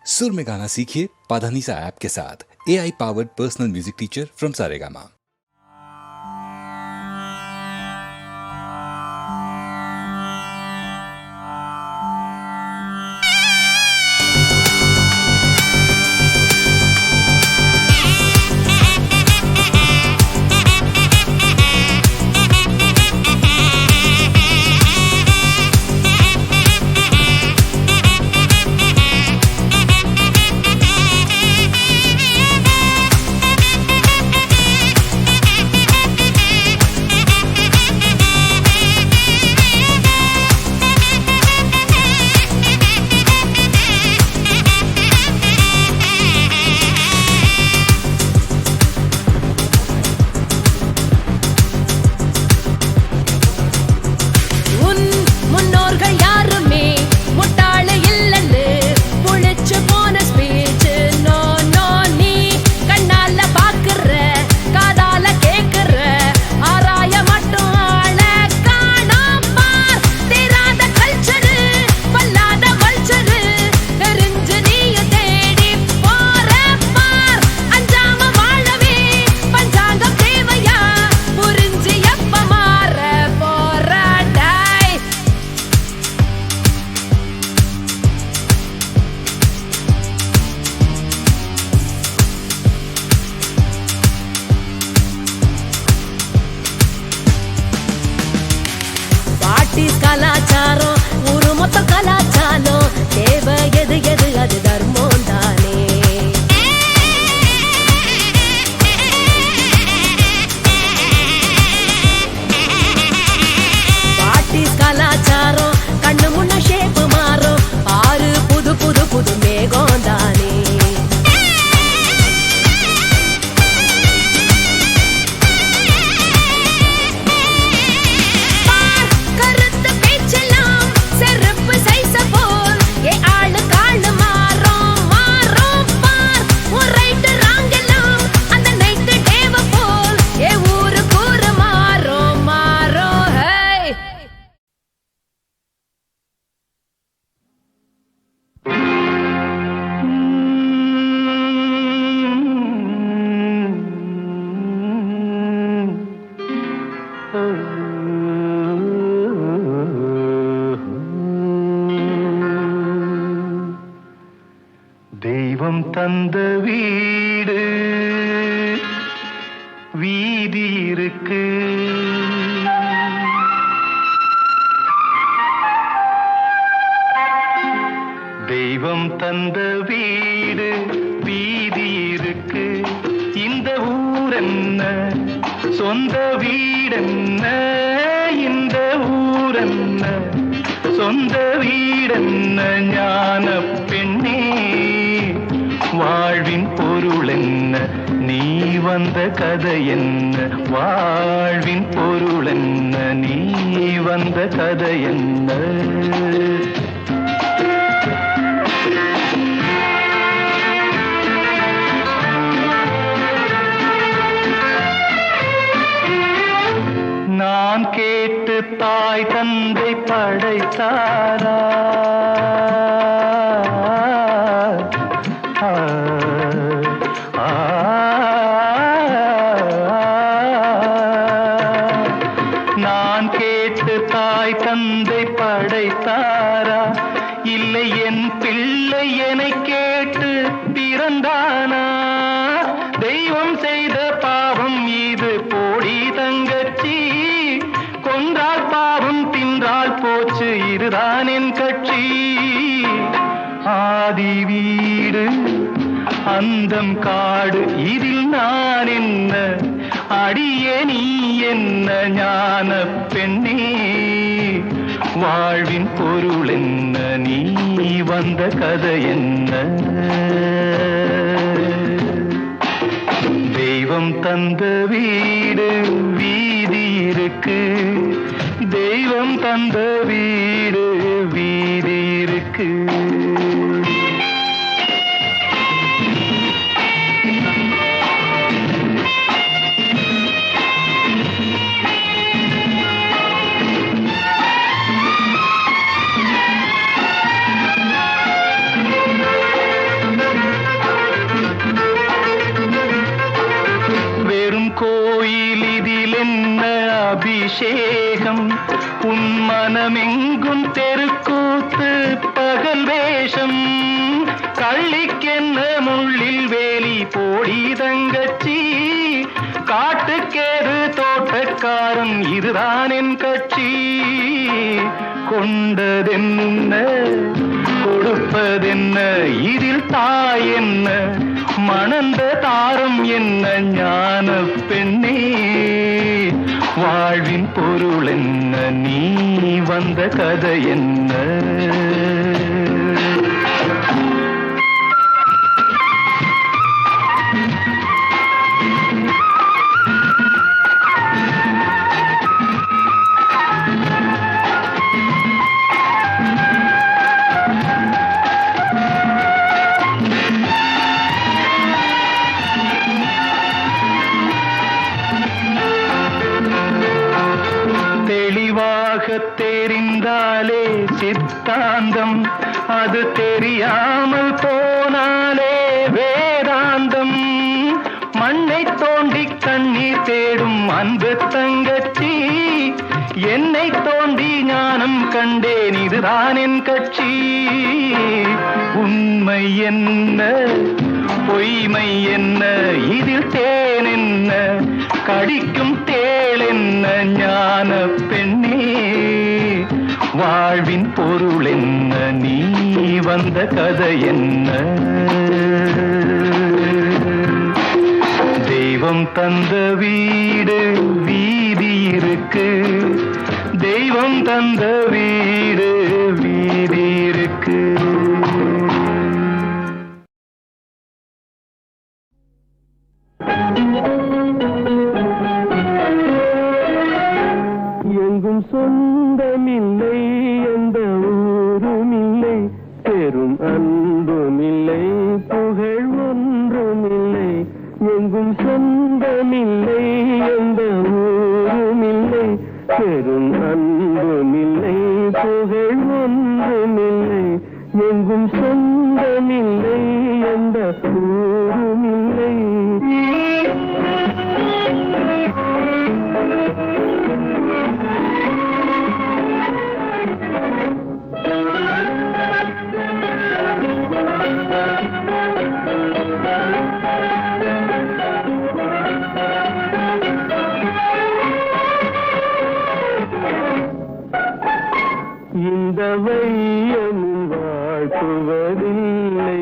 सुर में गाना सीखिए पाधानीसा ऐप के साथ। AI powered personal music teacher from Saregama. கலாச்சாரம் ஊரு மொத்த கலாச்சாரம் தேவை எது எது அது தர்மம் தானே. பாட்டி கலாச்சாரம் கண்ணு முன்ன ஷேப்பு மாறும் ஆறு புது புது புது மேகம் தானே. தெய்வம் தந்த வீடு வீதி இருக்கு, தெய்வம் தந்த வீடு வீதி இருக்கு. இந்த ஊர் என்ன சொந்த வீடென்ன, இந்த ஊர் என்ன சொந்த வீடென்ன, ஞான பெண்ணே வாழ்வின் பொருள் என்ன, நீ வந்த கதை என்ன, வாழ்வின் பொருள் என்ன, நீ வந்த கதை என்ன. நான் கேட்டு தாய் தந்தை படைத்தாரா, நான் கேட்டு தாய் தந்தை படைத்தாரா, இல்லை என் பிள்ளை என்னை கேட்டு பிறந்தானா. தெய்வம் செய்த பாவம் இது போடி தங்கச்சி, கொன்றால் பாவம் தின்றால் போச்சு இதுதான் என் கட்சி. ஆதி வீடு அந்தம் காடு இதில் நான் என்ன, அடியே நீ என்ன ஞான பெண்ணே, வாழ்வின் பொருள் என்ன, நீ வந்த கதை என்ன. தெய்வம் தந்த வீடு வீதி இருக்கு, தெய்வம் தந்த வீடு வீதி இருக்கு. அபிஷேகம் உன் மனமெங்கும் தெருக்கூத்து பகல் வேஷம் கள்ளிக்கென்ன முள்ளில் வேலி போடி தங்கச்சி காட்டுக்கேது தோட்டக்காரன் இதுதான் என் கட்சி கொண்டதென்ன கொடுப்பதென்ன இதில் தாய் என்ன மணந்த தாரம் என்ன ஞான பெண்ணே வாழ்வின் பொருள் என்ன நீ வந்த கதை என்ன தெரிந்தாலே சித்தாந்தம் அது தெரியாமல் போனாலே வேதாந்தம் மண்ணை தோண்டி கண்ணீர் தேடும் அன்பு தங்கச்சி என்னை தோண்டி ஞானம் கண்டேன் இதுதான் என் கட்சி உண்மை என்ன பொய்மை என்ன இதில் தேன் என்ன கடிக்கும் தேள் என்ன ஞான பெண்ணே வாழ்வின் பொருள் என்ன நீ வந்த கதை என்ன தெய்வம் தந்த வீடு வீதி இருக்கு தெய்வம் தந்த வீடு வீதி இருக்கு எங்கும் சொந்தமில்லை எந்த ஊருமில்லை பெரும் அன்புமில்லை புகழ் ஒன்றுமில்லை எங்கும் சொந்தமில்லை எந்த ஊருமில்லை பெரும் அன்புமில்லை புகழ் ஒன்றுமில்லை எங்கும் சொந்தமில்லை எந்த ஊருமில்லை இந்த வையமும் வாழ்த்துவதில்லை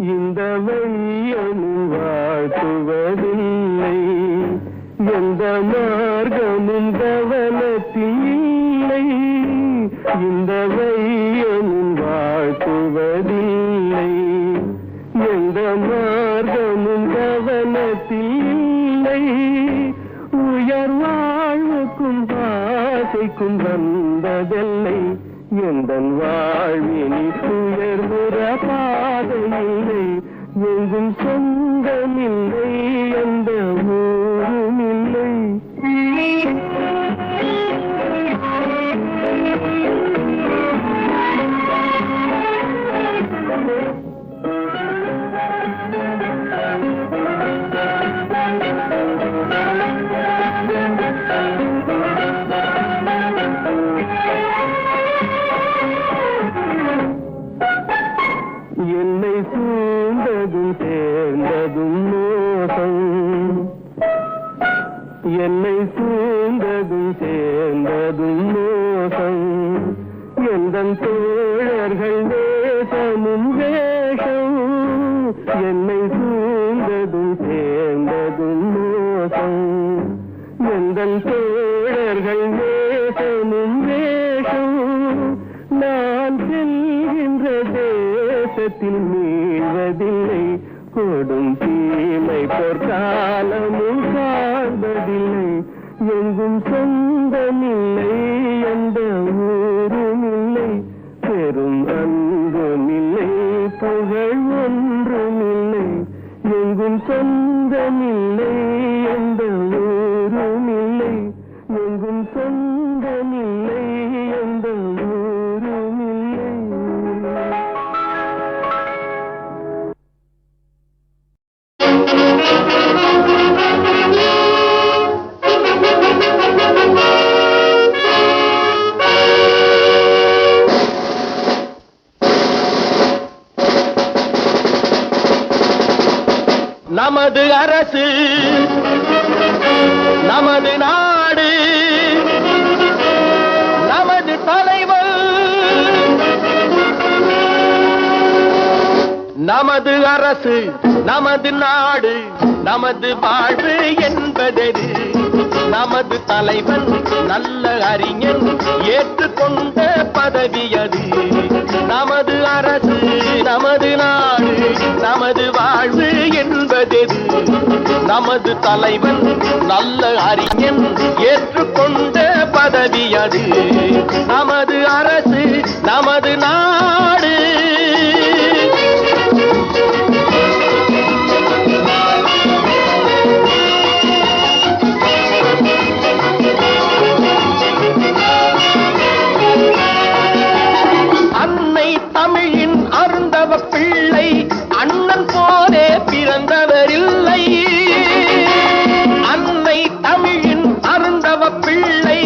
இந்த வையமும் வாழ்த்துவதில்லை எந்த மார்க்கமும் கவனத்தில் இல்லை இந்த வையமும் வாழ்த்துவதில்லை எந்த மார்க்கமும் கவனத்தில் இல்லை உயர் வாழ்வுக்கும் ஆசைக்கும் வந்ததில்லை எந்தன் வாழ்வினி உயர்வுற பாதையில்லை எங்கும் சொந்தமில்லை எந்த ஊருமில்லை என்னை சூழ்ந்ததும் சேர்ந்ததும் மோசம் என்னை சூழ்ந்ததும் சேர்ந்ததும் மோசம் எந்தன் தோழர்கள் தேசமும் வேஷம் என்னை சூழ்ந்ததும் சேர்ந்ததும் மோசம் எந்தன் தோழர்கள் தேசமும் வேஷம் நான் செல்கின்ற தேசத்தில் மீழ்வதில்லை கொடும் தீமை பொற்காலமும் காண்பதில்லை எங்கும் சொந்தமில்லை எந்த ஊருமில்லை பெரும் அன்புமில்லை புகழ் ஒன்றுமில்லை எங்கும் சொந்தமில்லை எந்த ஊருமில்லை எங்கும் சொந்தமில்லை எந்த ஊருமில்லை நமது அரசு நமது நாடு நமது தலைவர் நமது அரசு நமது நாடு நமது வாழ்வு என்பதெது நமது தலைவன் நல்ல அறிஞன் ஏற்றுக்கொண்ட பதவி அது நமது அரசு நமது நாடு நமது வாழ்வு என்பதெது நமது தலைவன் நல்ல அறிஞன் ஏற்றுக்கொண்ட பதவி அது நமது அரசு நமது நாடு அன்னை தமிழின் அருந்தவ பிள்ளை அண்ணன் போலே பிறந்தவரில்லை அன்னை தமிழின் அருந்தவ பிள்ளை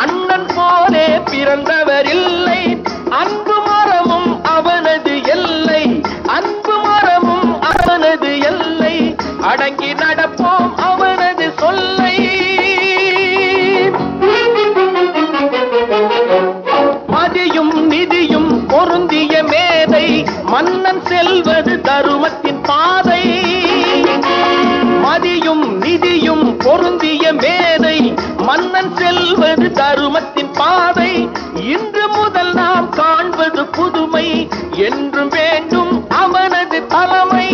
அண்ணன் போலே பிறந்தவரில்லை அன்பு மரமும் அவனது எல்லை அன்பு மரமும் அவனது எல்லை அடங்கி நடப்போம் அவனது சொல்லை மதியும் நிதியும் பொருந்திய மேதை மன்னன் செல்வது தருமத்தின் பாதை மதியும் நிதியும் பொருந்திய மேதை மன்னன் செல்வது தருமத்தின் பாதை இன்று முதல் நாம் காண்பது புதுமை என்றும் வேண்டும் அவனது தலைமை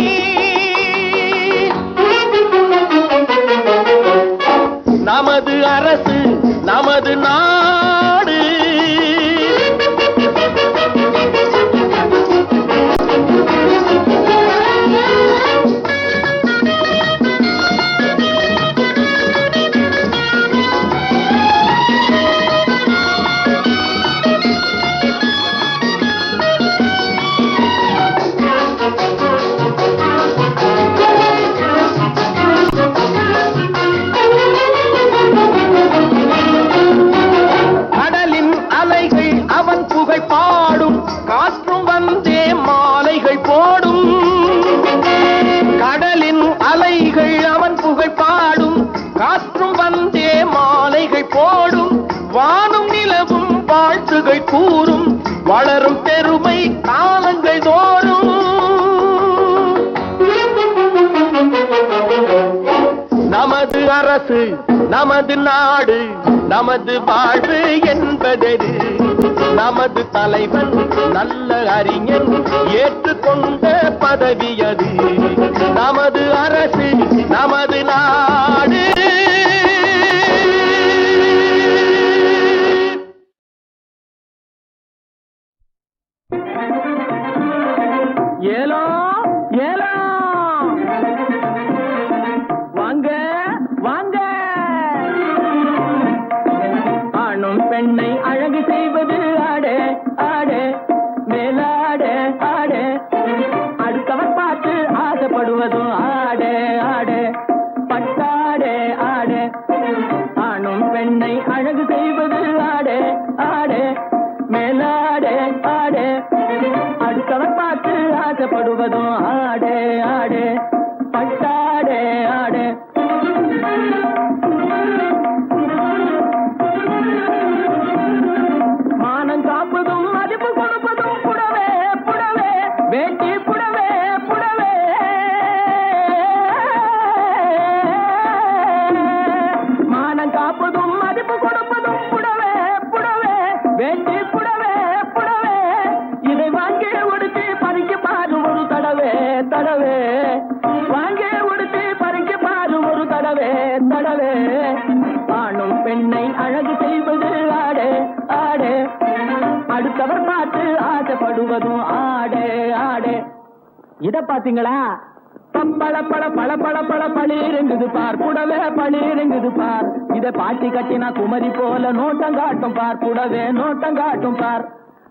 நமது அரசு நமது நாடு கடலின் அலைகள் அவன் புகழ் பாடும் காற்றும் வந்தே மாலைகள் போடும் கடலின் அலைகள் அவன் புகழ் பாடும் காற்றும் வந்தே மாலைகள் போடும் வானும் நிலவும் வாழ்த்துகள் கூறும் வளரும் பெருமை காலங்கள் தோறும் நமது அரசு நமது நாடு நமது வாழ்வு என்பதெது நமது தலைவன் நல்ல அறிஞன் ஏற்றுக்கொண்ட பதவி அது நமது அரசு நமது நாடு ஏலோ ஏலோ வாங்க வாங்க ஆணும் பெண்ணை அழகு செய்வது ஆடு ஆடு மேலாடு ஆடு அடுத்தவர் பார்த்து ஆசைப்படுவதும் ஆடு ஆடு பட்டாடு ஆடு ஆணும் பெண்ணை அழகு செய்வது ஆடு ஆடு மேலாடு ஆடு அடுத்தவர் பார்த்து ஆசைப்படுவதும் ஆடு ஆடு பட்டாடு ஆடு மானம் காப்பதும் மதிப்பு கொடுப்பதும் புடவே புடவே வேட்டி புடவே புடவே மானம் காப்பதும் மதிப்பு கொடுப்பதும் புடவே புடவே வேட்டி புடவே புடவே இதை வாங்கி உடுத்தி பறிக்க பாரு ஒரு தடவே தடவே வாங்கி உடுத்தி பறிக்க பாரு ஒரு தடவே தடவே ஆணும் பெண்ணை அழகு செய்வது ஆடு ஆடு அடுத்தவர் பார்த்து ஆசைப்படுவதும் ஆடு ஆடு இத பாத்தீங்களா பப்பள பழ பழ பழ பழ பளிருங்குது பார் புடவே பளிருங்குது பார் இத பாட்டி கட்டினா குமரி போல நோட்டம் காட்டும் பார் புடவே நோட்டம் காட்டும் பார்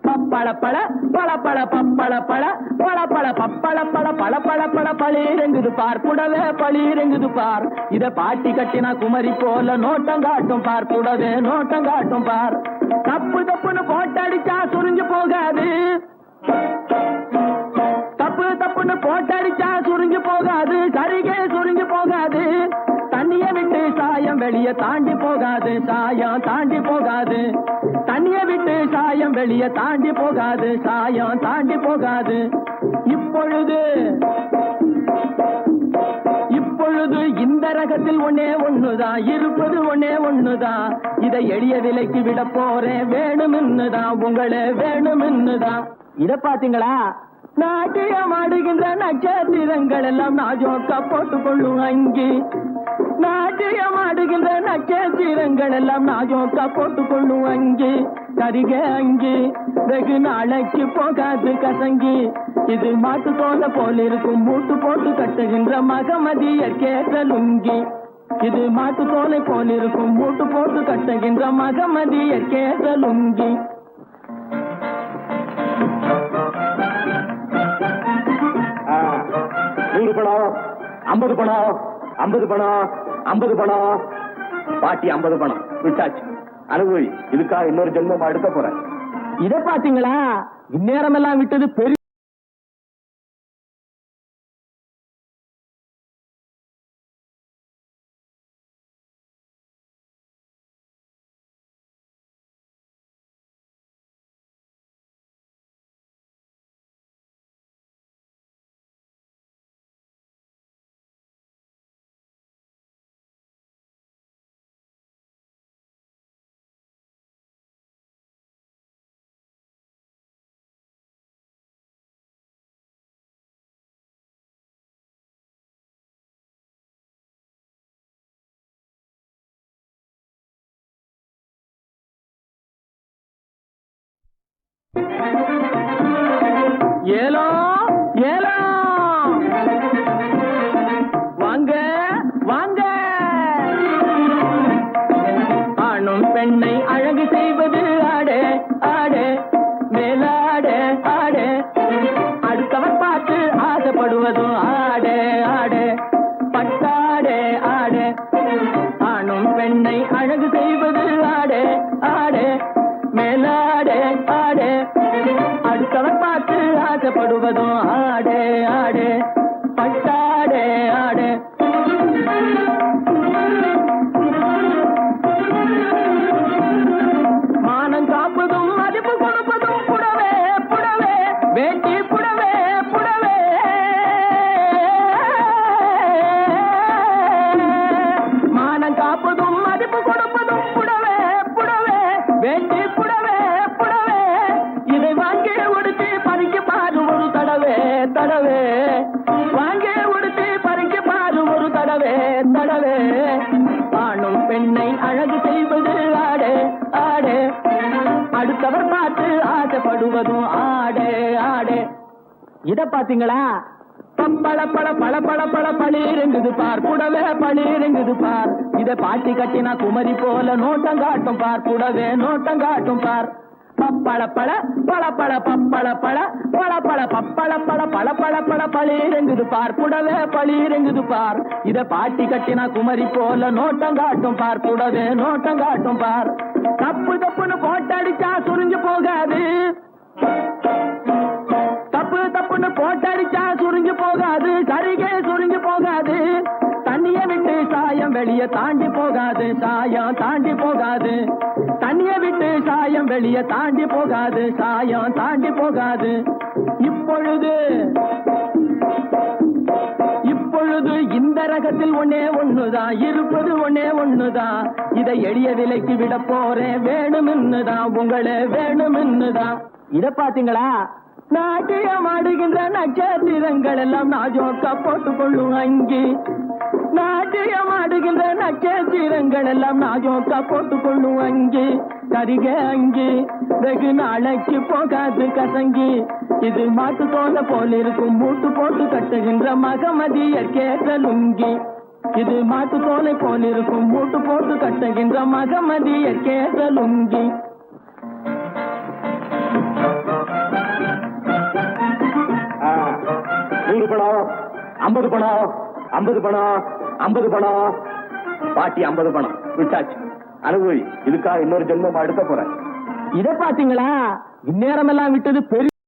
பப்பள பழ பழ பழ பப்பள பழ பழ பழ பப்பள பழ பழ பழ பழ பளிருங்குது பார் புடவே பளிருங்குது பார் இத பாட்டி கட்டினா குமரி போல நோட்டம் காட்டும் பார் புடவே நோட்டம் காட்டும் பார் தப்பு தப்புன்னு போட்டடிச்சா சுருங்கி போகாது தப்பு தப்புன்னு போட்டடிச்சா சுருங்கி போகாது சரிகே வெளிய தாண்டி போகாது சாயம் தாண்டி போகாது தண்ணிய விட்டு சாயம் வெளிய தாண்டி போகாது சாயம் தாண்டி போகாது இப்பொழுது இந்த ரகத்தில் ஒண்ணுதான் இருப்பது ஒண்ணுதான் இதை எளிய விலைக்கு விட போறேன் வேணும்னுதான் உங்களே வேணும்னுதான் இத பாத்தீங்களா நாட்டியம் ஆடுகின்ற நட்சத்திரங்கள் எல்லாம் நாஜோக்கா போட்டுக்கொள்ளும் அங்கி நாட்டியம் ஆடுகின்ற நட்சத்திரங்கள் எல்லாம் நாஜோக்கா போட்டுக்கொள்ளும் அங்கி கரிக அங்கி வெகு நாளைக்கு போகாது கசங்கி இது மாட்டு தோல போல் இருக்கும் மூட்டு போட்டு கட்டுகின்ற மகமதிய கேட்ட லுங்கி இது மாட்டு தோலை போல் இருக்கும் மூட்டு போட்டு கட்டுகின்ற மகமதிய கேட்ட லுங்கி பணம் 50 பணம் 50 பணம் 50 பணம் பாட்டி 50 பணம் விட்டாச்சு அனுபவி இதுக்கா இன்னொரு ஜென்மம் எடுக்க போறேன் இத பாத்தீங்களா இந்நேரம் எல்லாம் விட்டது பெரிய ஏலோ ஏலோ வாங்க வாங்க ஆணும் பெண்ணை அழகு செய்வது ஆடே ஆடே மேலாடே ஆடே அடுத்தவர் பார்த்து ஆசைப்படுவதும் ஆடே ஆடே பட்டாடே ஆடே ஆணும் பெண்ணை அழகு செய்வது ஆடே ஆடே மேலாடே ஆடே அடுத்தவர் பார்த்து ஆசைப்படுவதும் ஆடே ஆடே பட்டாடே ஆடே மானம் காப்பதும் மதிப்பு கொடுப்பதும் புடவே புடவே வேட்டி புடவே புடவே மானம் காப்பதும் மதிப்பு கொடுப்பதும் புடவே புடவே வேட்டி புடவே புடவே இதை வாங்கி உடுத்தி பறிக்க பாரு ஒரு தடவே தடவே வாங்கி உடுத்தி பறிக்க பாரு ஒரு தடவே தடவே ஆணும் பெண்ணை அழகு செய்வது ஆடே ஆடே அடுத்தவர் பார்த்து ஆசைப்படுவதும் ஆடே ஆடே இத பாத்தீங்களா பப்பள பழ பழ பழ பழ பளிரெங்குது பார் புடவே பளிரெங்குது பார் இத பாட்டி கட்டினா குமரி போல நோட்டம் காட்டும் பார் புடவே நோட்டம் காட்டும் பார் பப்பள பழ பழ பழ பப்பள பழ பழ பழ பப்பள பழ பழ பழ பழ பளிரெங்குது பார் புடவே பளிரெங்குது பார் இத பாட்டி கட்டினா குமரி போல நோட்டம் காட்டும் பார் புடவே நோட்டம் காட்டும் பார் தப்பு தப்புன்னு போட்டடிச்சா சுருங்கி போகாது தப்பு தப்புன்னு போட்டடிச்சா சுருங்கி போகாது சரிகே சுருங்கி போகாது தண்ணிய விட்டு சாயம் வெளிய தாண்டி போகாது சாயம் தாண்டி போகாது தண்ணிய விட்டு சாயம் வெளிய தாண்டி போகாது சாயம் தாண்டி போகாது இப்பொழுது இந்த ரகத்தில் ஒண்ணுதான் இருப்பது ஒண்ணுதான் இதை எளிய விலைக்கு விட போறேன் வேணும்னுதான் உங்களே வேணும்னுதான் இத பாத்தீங்களா நாட்டியம் ஆடுகின்ற நட்சத்திரங்கள் எல்லாம் நாஜோக்கா போட்டுக்கொள்ளும் அங்கி நாட்டியம் ஆடுகின்ற நட்சத்திரங்கள் எல்லாம் நாஜோக்கா போட்டுக்கொள்ளும் அங்கி கரிக அங்கி வெகு நாளைக்கு போகாது கசங்கி இது மாட்டு தோல போல் இருக்கும் மூட்டு போட்டு கட்டுகின்ற மகமதிய கேட்ட லுங்கி இது மாட்டு தோலை போல் இருக்கும் மூட்டு போட்டு கட்டுகின்ற மகமதிய கேட்ட லுங்கி பணம் 50 பணம் 50 பணம் 50 பணம் பாட்டி 50 பணம் விட்டாச்சு அனுபவி இதுக்கா இன்னொரு ஜென்மம் எடுக்க போறேன் இத பாத்தீங்களா இந்நேரம் எல்லாம் விட்டது பெரிய